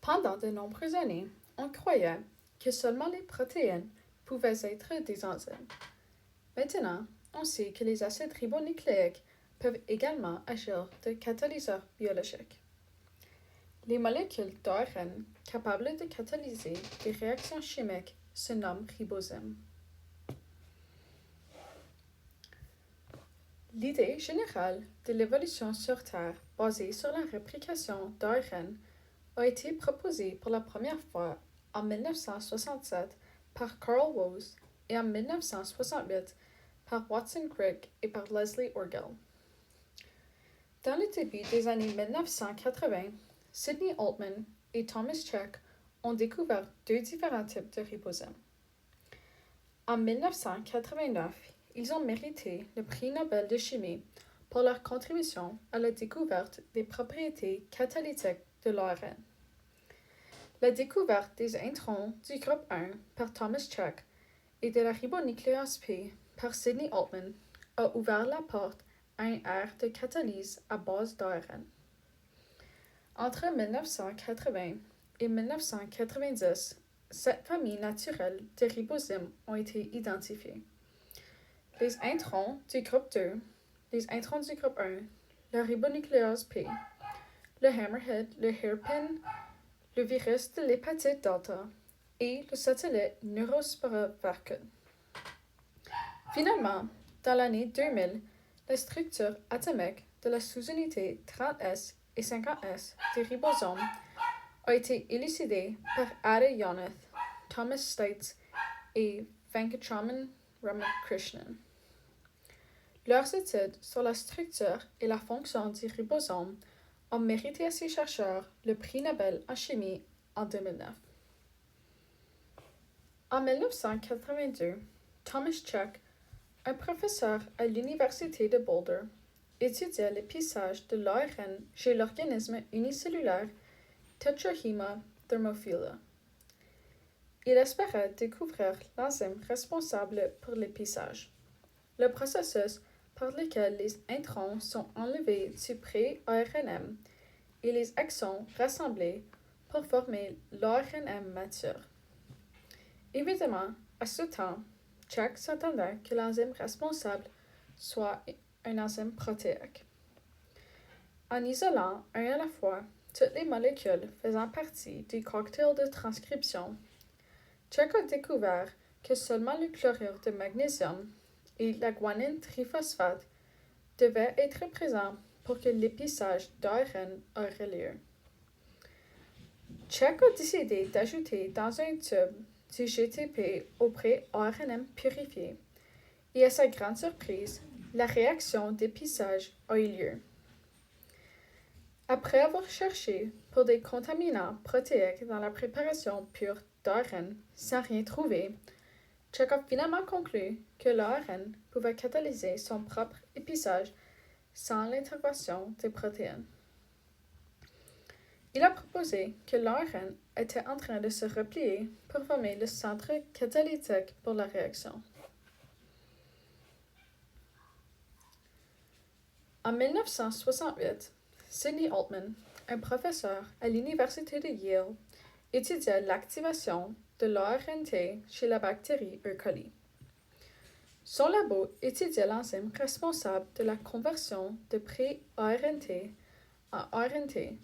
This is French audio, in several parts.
Pendant de nombreuses années, on croyait que seulement les protéines pouvaient être des enzymes. Maintenant, on sait que les acides ribonucléiques peuvent également agir de catalyseurs biologiques. Les molécules d'ARN capables de catalyser des réactions chimiques se nomment ribosomes. L'idée générale de l'évolution sur Terre basée sur la réplication d'ARN a été proposée pour la première fois en 1967 par Carl Woese et en 1968 par Watson Crick et par Leslie Orgel. Dans le début des années 1980, Sidney Altman et Thomas Cech ont découvert deux différents types de ribosomes. En 1989, ils ont mérité le prix Nobel de chimie pour leur contribution à la découverte des propriétés catalytiques de l'ARN. La découverte des introns du groupe 1 par Thomas Cech et de la ribonucléose P par Sidney Altman a ouvert la porte à une ère de catalyse à base d'ARN. Entre 1980 et 1990, cette famille naturelle de ribosomes ont été identifiés. Les introns du groupe 2, les introns du groupe 1, la ribonucléose P, le hammerhead, le hairpin, le virus de l'hépatite delta et le satellite Neurospora-Varcoon. Finalement, dans l'année 2000, la structure atomique de la sous-unité 30S et 50S des ribosomes a été élucidée par Ada Yonath, Thomas Steitz et Venkatraman Ramakrishnan. Leurs études sur la structure et la fonction du ribosome ont mérité à ces chercheurs le prix Nobel en chimie en 2009. En 1982, Thomas Cech, un professeur à l'Université de Boulder, étudiait le pissage de l'ARN chez l'organisme unicellulaire Tetrahema thermophila. Il espérait découvrir l'enzyme responsable pour le pissage, le processus par lequel les introns sont enlevés du pré-ARNM et les exons rassemblés pour former l'ARNM mature. Évidemment, à ce temps, Cech s'attendait que l'enzyme responsable soit un enzyme protéique. En isolant un à la fois toutes les molécules faisant partie du cocktail de transcription, Cech a découvert que seulement le chlorure de magnésium et la guanine triphosphate devaient être présents pour que l'épissage d'ARN aurait lieu. Cech a décidé d'ajouter dans un tube du GTP au pré-ARNM purifié, et à sa grande surprise, la réaction d'épissage a eu lieu. Après avoir cherché pour des contaminants protéiques dans la préparation pure d'ARN sans rien trouver, Cech a finalement conclu que l'ARN pouvait catalyser son propre épissage sans l'intervention des protéines. Il a proposé que l'ARN était en train de se replier pour former le centre catalytique pour la réaction. En 1968, Sidney Altman, un professeur à l'Université de Yale, étudiait l'activation de l'ARNT chez la bactérie E. coli. Son labo étudiait l'enzyme responsable de la conversion de pré-ARNT en ARNT,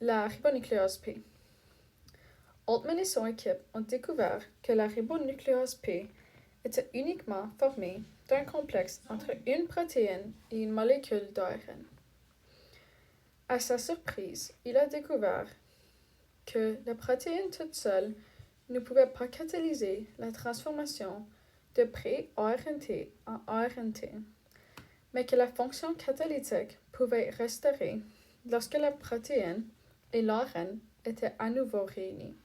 la ribonucléose P. Altman et son équipe ont découvert que la ribonucléose P était uniquement formée d'un complexe entre une protéine et une molécule d'ARN. À sa surprise, il a découvert que la protéine toute seule ne pouvait pas catalyser la transformation de pré-ARNT en ARNT, mais que la fonction catalytique pouvait restaurer lorsque la protéine et l'ARN étaient à nouveau réunis.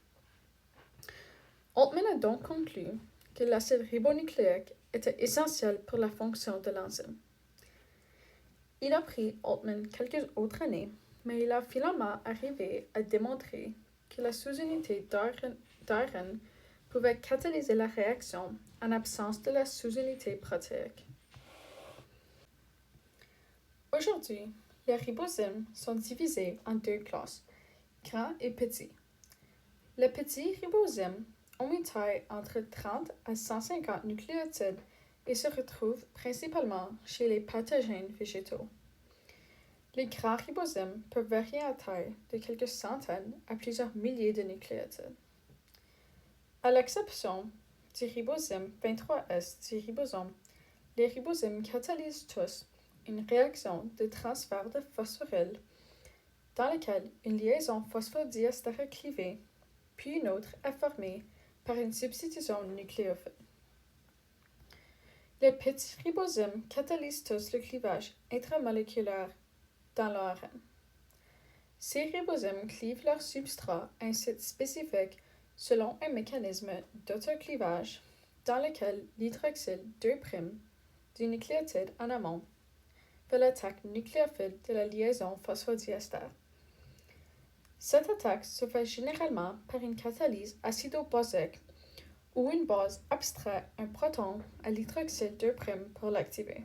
Altman a donc conclu que l'acide ribonucléique était essentiel pour la fonction de l'enzyme. Il a pris Altman quelques autres années, mais il a finalement arrivé à démontrer que la sous-unité d'ARN pouvait catalyser la réaction en absence de la sous-unité protéique. Aujourd'hui, les ribosomes sont divisés en deux classes, Grand et petit. Les petits ribosomes ont une taille entre 30 à 150 nucléotides et se retrouvent principalement chez les pathogènes végétaux. Les grands ribosomes peuvent varier en taille de quelques centaines à plusieurs milliers de nucléotides. À l'exception du ribosome 23S du ribosome, les ribosomes catalysent tous une réaction de transfert de phosphoryle dans laquelle une liaison phosphodiester clivée, puis une autre est formée par une substitution nucléophile. Les petits ribosomes catalysent tous le clivage intramoléculaire dans l'ARN. Ces ribosomes clivent leur substrat à un site spécifique selon un mécanisme d'autoclivage dans lequel l'hydroxyle 2' du nucléotide en amont fait l'attaque nucléophile de la liaison phosphodiester. Cette attaque se fait généralement par une catalyse acido-basique où une base abstrait un proton à l'hydroxyle 2' pour l'activer.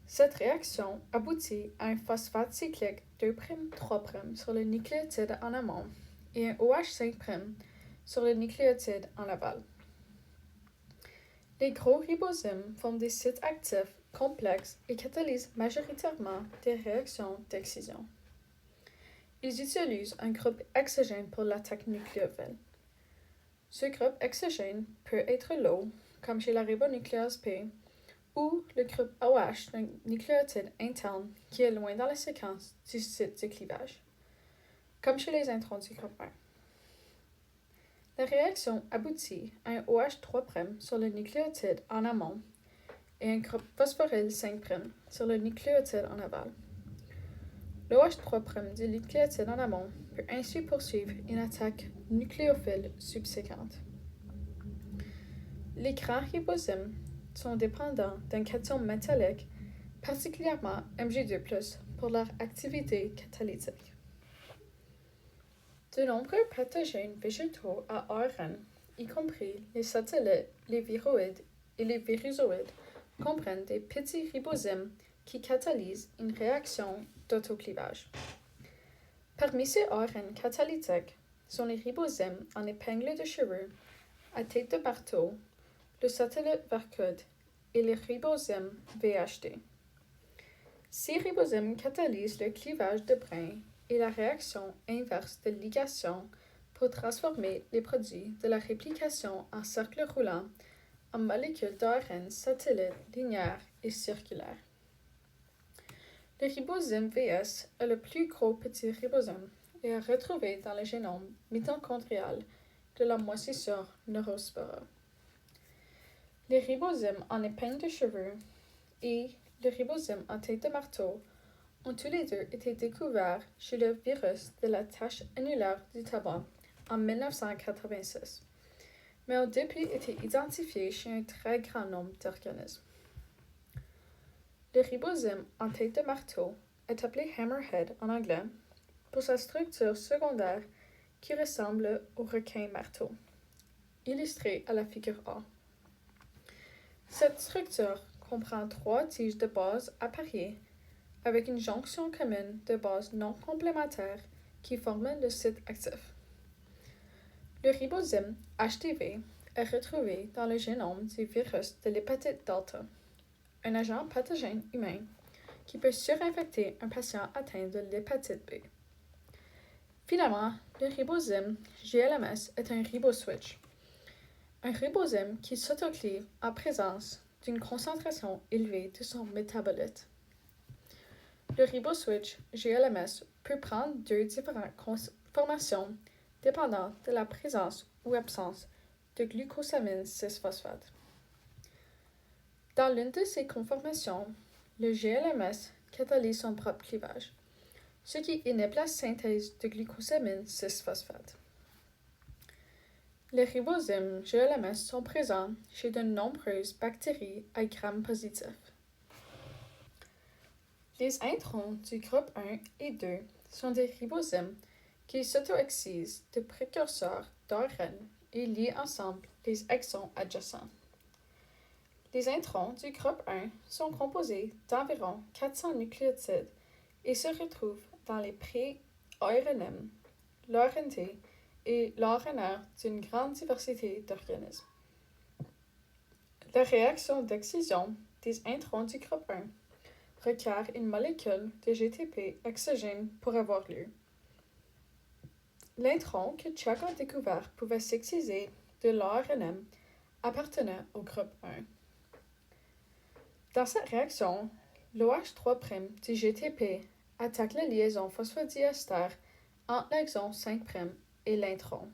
Cette réaction aboutit à un phosphate cyclique 2', 3' sur le nucléotide en amont et un OH 5' sur le nucléotide en aval. Les gros ribosomes forment des sites actifs complexes et catalysent majoritairement des réactions d'excision. Ils utilisent un groupe exogène pour l'attaque nucléophile. Ce groupe exogène peut être l'eau, comme chez la ribonucléase P, ou le groupe OH d'un nucléotide interne qui est loin dans la séquence du site de clivage, comme chez les introns du groupe 1. La réaction aboutit à un OH 3' sur le nucléotide en amont et un groupe phosphoryle 5' sur le nucléotide en aval. L'OH 3' du nucléotide en amont peut ainsi poursuivre une attaque nucléophile subséquente. Les grands ribosomes sont dépendants d'un cation métallique, particulièrement Mg2+, pour leur activité catalytique. De nombreux pathogènes végétaux à ARN, y compris les satellites, les viroïdes et les virusoïdes, comprennent des petits ribosomes qui catalysent une réaction d'autoclivage. Parmi ces ARN catalytiques sont les ribosomes en épingle de cheveux, à tête de marteau, le satellite Vercode et les ribosomes VHD. Ces ribosomes catalysent le clivage de brin et la réaction inverse de ligation pour transformer les produits de la réplication en cercle roulant en molécules d'ARN satellites linéaires et circulaires. Le ribosome VS est le plus gros petit ribosome et est retrouvé dans le génome mitochondrial de la moisissure neurospora. Les ribosomes en épingle de cheveux et le ribosome en tête de marteau ont tous les deux été découverts chez le virus de la tache annulaire du tabac en 1986, mais ont depuis été identifiés chez un très grand nombre d'organismes. Le ribosome en tête de marteau est appelé hammerhead en anglais pour sa structure secondaire qui ressemble au requin marteau, illustré à la figure A. Cette structure comprend 3 tiges de base appariées avec une jonction commune de bases non complémentaires qui forment le site actif. Le ribosome HTV est retrouvé dans le génome du virus de l'hépatite delta, un agent pathogène humain qui peut surinfecter un patient atteint de l'hépatite B. Finalement, le ribosome GLMS est un riboswitch, un ribosome qui s'autoclive en présence d'une concentration élevée de son métabolite. Le riboswitch GLMS peut prendre 2 différentes conformations dépendant de la présence ou absence de glucosamine 6-phosphate. Dans l'une de ces conformations, le GLMS catalyse son propre clivage, ce qui inhibe la synthèse de glucosamine 6-phosphate. Les ribosomes GLMS sont présents chez de nombreuses bactéries à gram-positif. Les introns du groupe 1 et 2 sont des ribosomes qui s'auto-excisent de précurseurs d'ARN et lient ensemble les exons adjacents. Les introns du groupe 1 sont composés d'environ 400 nucléotides et se retrouvent dans les ARNM, l'ARNT et l'ARNR d'une grande diversité d'organismes. La réaction d'excision des introns du groupe 1 requiert une molécule de GTP exogène pour avoir lieu. L'intron que Chuck a découvert pouvait s'exciser de l'ARNM appartenait au groupe 1. Dans cette réaction, l'OH3' du GTP attaque la liaison phosphodiester entre l'exon 5' et l'intron,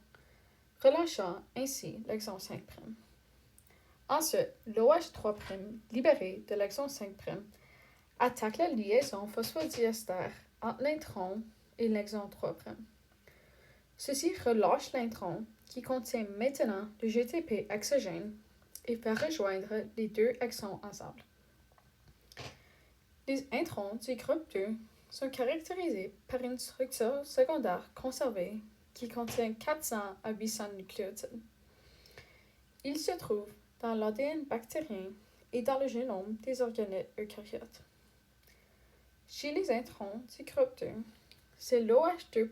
relâchant ainsi l'exon 5'. Ensuite, l'OH3' libéré de l'exon 5' attaque la liaison phosphodiester entre l'intron et l'exon 3'. Ceci relâche l'intron qui contient maintenant le GTP exogène et fait rejoindre les deux exons ensemble. Les introns du groupe 2 sont caractérisés par une structure secondaire conservée qui contient 400 à 800 nucléotides. Ils se trouvent dans l'ADN bactérien et dans le génome des organettes eucaryotes. Chez les introns du groupe 2, c'est l'OH2'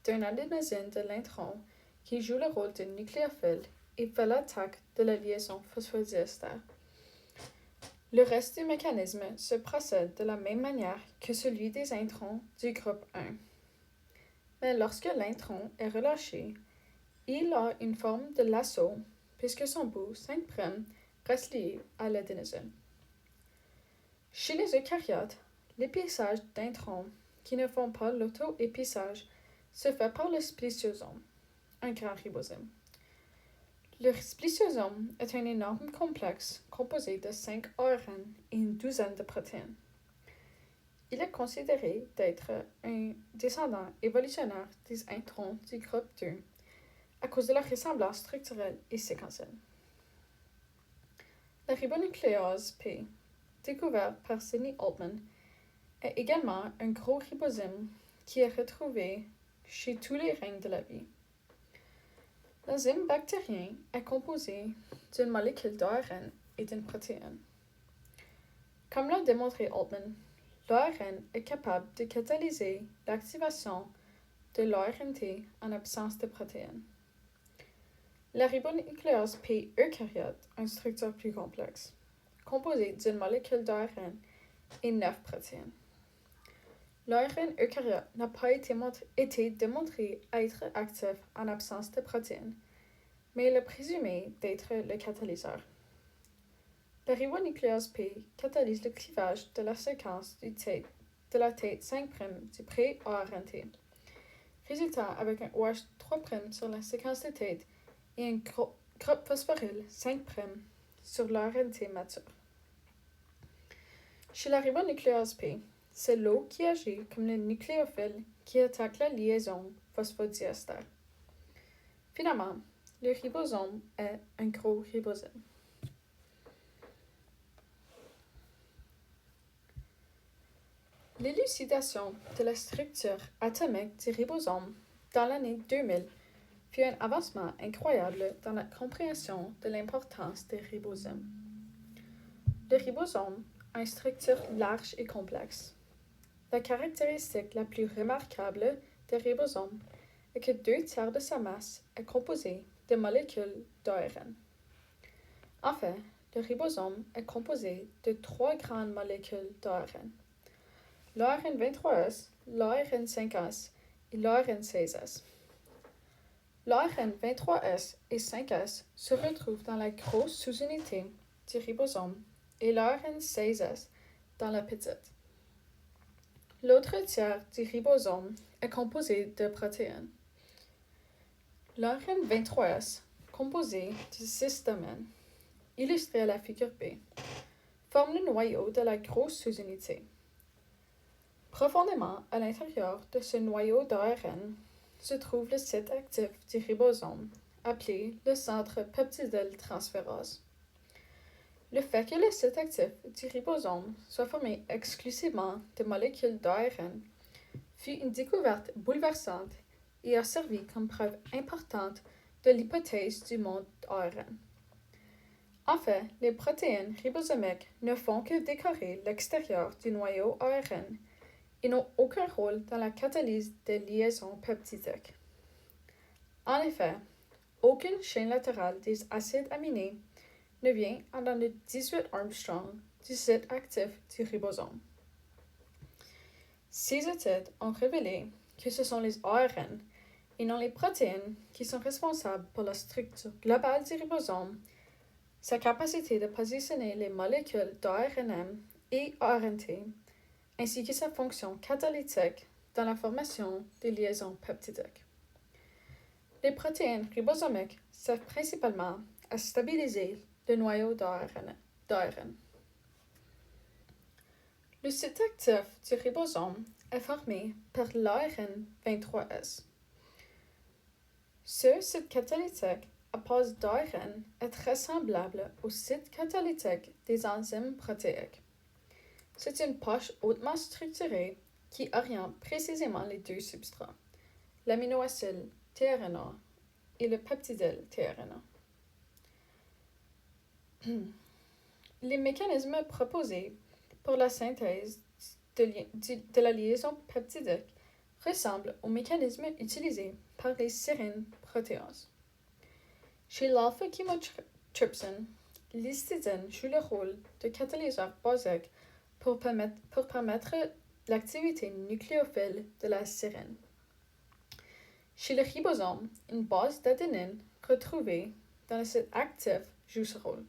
d'un adénosine de l'intron qui joue le rôle de nucléophile et fait l'attaque de la liaison phosphodiester. Le reste du mécanisme se procède de la même manière que celui des introns du groupe 1. Mais lorsque l'intron est relâché, il a une forme de lasso puisque son bout 5' reste lié à l'adénosine. Chez les eucaryotes, l'épissage d'introns qui ne font pas l'auto-épissage se fait par le spliciosome, un grand ribosome. Le spliciosome est un énorme complexe composé de 5 ARN et une douzaine de protéines. Il est considéré d'être un descendant évolutionnaire des introns du groupe 2 à cause de leur ressemblance structurelle et séquentielle. La ribonucléase P, découverte par Sidney Altman, est également un gros ribosome qui est retrouvé chez tous les règnes de la vie. L'enzyme bactérien est composé d'une molécule d'ARN et d'une protéine. Comme l'a démontré Altman, l'ARN est capable de catalyser l'activation de l'ARNT en absence de protéines. La ribonucléase P eucaryote a une structure plus complexe, composée d'une molécule d'ARN et 9 protéines. L'ARN eucaryote n'a pas été démontré être actif en absence de protéines, mais il est présumé d'être le catalyseur. La ribonucléase P catalyse le clivage de la séquence de la tête 5' du pré-ARNT, résultant avec un OH3' sur la séquence de tête et un groupe phosphoryle 5' sur l'ARNT mature. Chez la ribonucléase P, c'est l'eau qui agit comme le nucléophile qui attaque la liaison phosphodiester. Finalement, le ribosome est un gros ribosome. L'élucidation de la structure atomique du ribosome dans l'année 2000 fut un avancement incroyable dans la compréhension de l'importance des ribosomes. Le ribosome a une structure large et complexe. La caractéristique la plus remarquable des ribosomes est que 2/3 de sa masse est composée de molécules d'ARN. En fait, le ribosome est composé de 3 grandes molécules d'ARN: l'ARN 23S, l'ARN 5S et l'ARN 16S. L'ARN 23S et 5S se retrouvent dans la grosse sous-unité du ribosome et l'ARN 16S dans la petite. L'autre tiers du ribosome est composé de protéines. L'ARN 23S, composé de 6 domaines, illustré à la figure B, forme le noyau de la grosse sous-unité. Profondément à l'intérieur de ce noyau d'ARN se trouve le site actif du ribosome, appelé le centre peptidyltransférase. Le fait que le site actif du ribosome soit formé exclusivement de molécules d'ARN fut une découverte bouleversante et a servi comme preuve importante de l'hypothèse du monde ARN. En fait, les protéines ribosomiques ne font que décorer l'extérieur du noyau ARN Ils n'ont aucun rôle dans la catalyse des liaisons peptidiques. En effet, aucune chaîne latérale des acides aminés ne vient avant le 18 Armstrong du site actif du ribosome. Ces études ont révélé que ce sont les ARN et non les protéines qui sont responsables pour la structure globale du ribosome, sa capacité de positionner les molécules d'ARNM et ARNT, ainsi que sa fonction catalytique dans la formation des liaisons peptidiques. Les protéines ribosomiques servent principalement à stabiliser le noyau d'ARN. Le site actif du ribosome est formé par l'ARN 23S. Ce site catalytique à base d'ARN est très semblable au site catalytique des enzymes protéiques. C'est une poche hautement structurée qui oriente précisément les deux substrats, l'aminoacide tRNA et le peptidyle tRNA. Les mécanismes proposés pour la synthèse de la liaison peptidique ressemblent aux mécanismes utilisés par les sérines protéases. Chez l'alpha-chymotrypsin, l'histidine joue le rôle de catalyseur basique pour permettre l'activité nucléophile de la sérine. Chez le ribosome, une base d'adénine retrouvée dans le site actif joue ce rôle.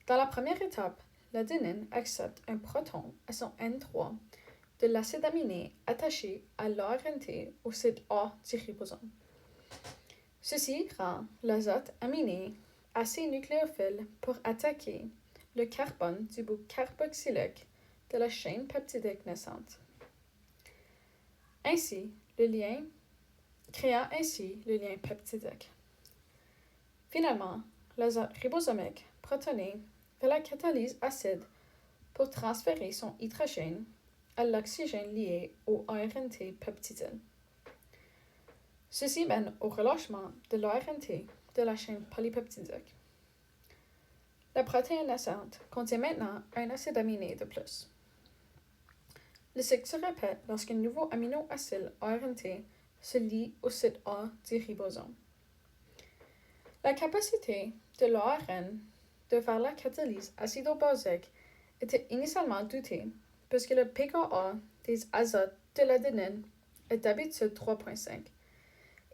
Dans la première étape, l'adénine accepte un proton à son N3 de l'acide aminé attaché à l'ARNT au site A du ribosome. Ceci rend l'azote aminé assez nucléophile pour attaquer le carbone du bout carboxylique de la chaîne peptidique naissante. Créant ainsi le lien peptidique. Finalement, l'azote ribosomique protoné fait la catalyse acide pour transférer son hydrogène à l'oxygène lié au ARNT peptidyle. Ceci mène au relâchement de l'ARNT de la chaîne polypeptidique. La protéine naissante contient maintenant un acide aminé de plus. Le cycle se répète lorsqu'un nouveau aminoacide ARNT se lie au site A du ribosome. La capacité de l'ARN de faire la catalyse acido-basique était initialement doutée puisque le pKa des azotes de l'adénine est d'habitude 3,5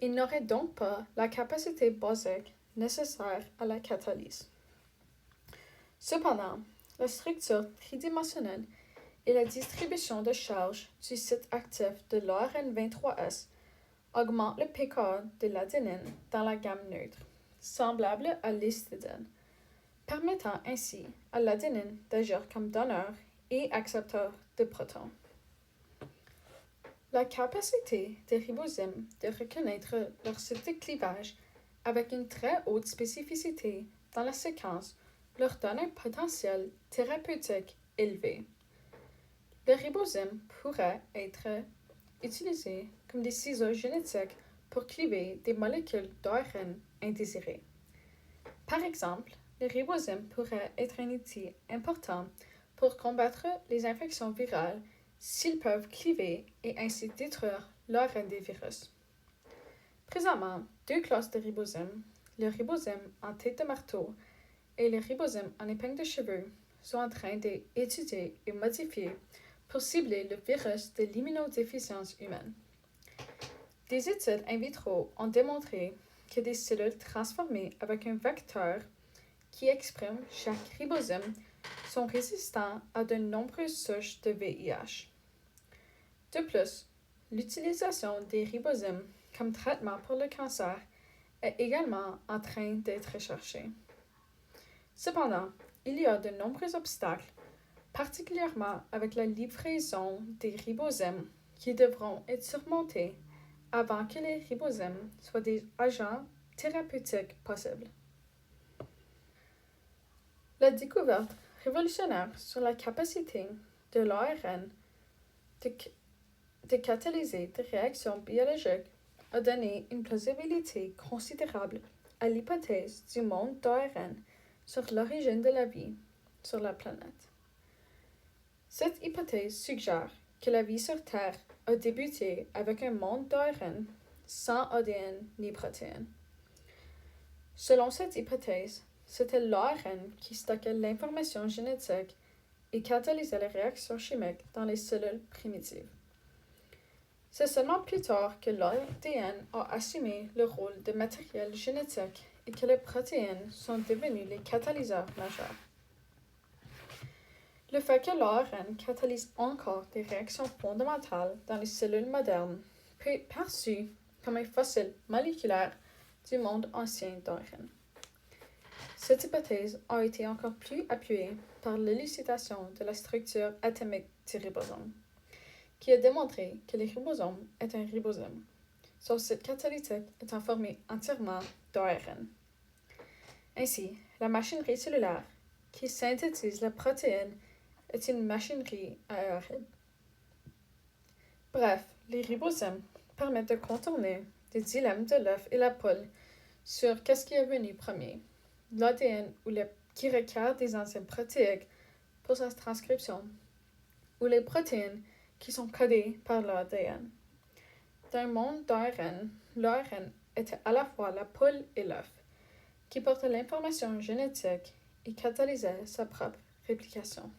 et n'aurait donc pas la capacité basique nécessaire à la catalyse. Cependant, la structure tridimensionnelle et la distribution de charge du site actif de l'ARN 23S augmentent le pKa de l'adénine dans la gamme neutre, semblable à l'histidine, permettant ainsi à l'adénine d'agir comme donneur et accepteur de protons. La capacité des ribosomes de reconnaître leur site de clivage avec une très haute spécificité dans la séquence leur donne un potentiel thérapeutique élevé. Les ribosomes pourraient être utilisés comme des ciseaux génétiques pour cliver des molécules d'ARN indésirées. Par exemple, les ribosomes pourraient être un outil important pour combattre les infections virales s'ils peuvent cliver et ainsi détruire l'ARN des virus. Présentement, deux classes de ribosomes, le ribosome en tête de marteau et le ribosome en épingle de cheveux, sont en train d'étudier et modifier pour cibler le virus de l'immunodéficience humaine. Des études in vitro ont démontré que des cellules transformées avec un vecteur qui exprime chaque ribosome sont résistants à de nombreuses souches de VIH. De plus, l'utilisation des ribosomes comme traitement pour le cancer est également en train d'être recherchée. Cependant, il y a de nombreux obstacles, particulièrement avec la livraison des ribosomes, qui devront être surmontés avant que les ribosomes soient des agents thérapeutiques possibles. La découverte révolutionnaire sur la capacité de l'ARN de catalyser des réactions biologiques a donné une plausibilité considérable à l'hypothèse du monde d'ARN sur l'origine de la vie sur la planète. Cette hypothèse suggère que la vie sur Terre a débuté avec un monde d'ARN sans ADN ni protéines. Selon cette hypothèse, c'était l'ARN qui stockait l'information génétique et catalysait les réactions chimiques dans les cellules primitives. C'est seulement plus tard que l'ADN a assumé le rôle de matériel génétique et que les protéines sont devenues les catalyseurs majeurs. Le fait que l'ARN catalyse encore des réactions fondamentales dans les cellules modernes peut être perçu comme un fossile moléculaire du monde ancien d'ARN. Cette hypothèse a été encore plus appuyée par l'élucidation de la structure atomique du ribosome, qui a démontré que le ribosome est un ribosome, son site catalytique étant formé entièrement d'ARN. Ainsi, la machinerie cellulaire qui synthétise la protéine est une machinerie à ARN. Bref, les ribosomes permettent de contourner des dilemmes de l'œuf et la poule sur qu'est-ce qui est venu premier, l'ADN qui requiert des enzymes protéiques pour sa transcription, ou les protéines qui sont codées par l'ADN. Dans un monde d'ARN, l'ARN était à la fois la poule et l'œuf, qui portaient l'information génétique et catalysaient sa propre réplication.